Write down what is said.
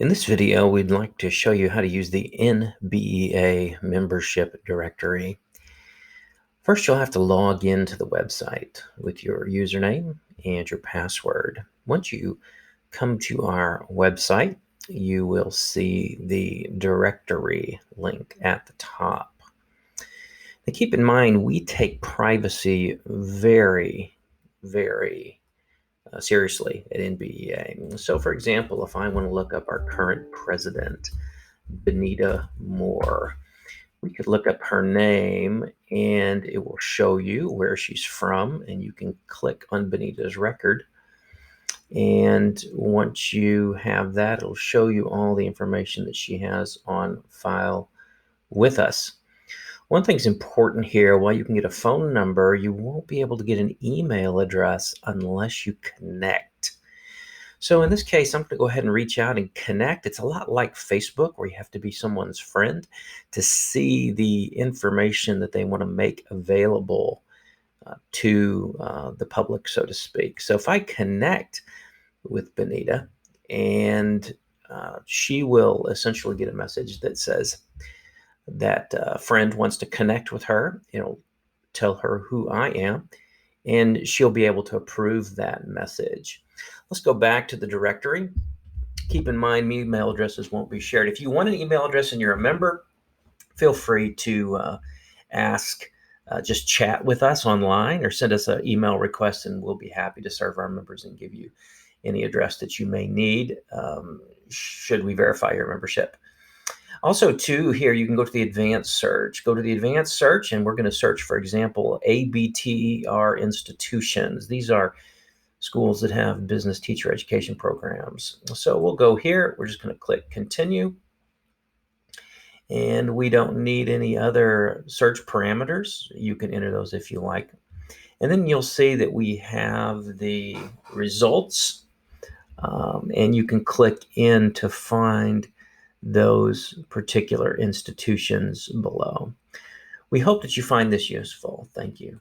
In this video, we'd like to show you how to use the NBEA membership directory. First, you'll have to log into the website with your username and your password. Once you come to our website, you will see the directory link at the top. Now, keep in mind, we take privacy very, very seriously at NBEA. So, for example, if I want to look up our current president, Benita Moore, we could look up her name and it will show you where she's from, and you can click on Benita's record. And once you have that, it'll show you all the information that she has on file with us. One thing's important here: while you can get a phone number, you won't be able to get an email address unless you connect. So in this case, I'm going to go ahead and reach out and connect. It's a lot like Facebook, where you have to be someone's friend to see the information that they want to make available to the public, so to speak. So if I connect with Benita, and she will essentially get a message that says that a friend wants to connect with her. It'll tell her who I am, and she'll be able to approve that message. Let's go back to the directory. Keep in mind, email addresses won't be shared. If you want an email address and you're a member, feel free to ask, just chat with us online or send us an email request, and we'll be happy to serve our members and give you any address that you may need should we verify your membership. Also, too, here you can go to the advanced search. Go to the advanced search, and we're going to search, for example, ABTER institutions. These are schools that have business teacher education programs. So we'll go here. We're just going to click continue. And we don't need any other search parameters. You can enter those if you like. And then you'll see that we have the results, and you can click in to find those particular institutions below. We hope that you find this useful. Thank you.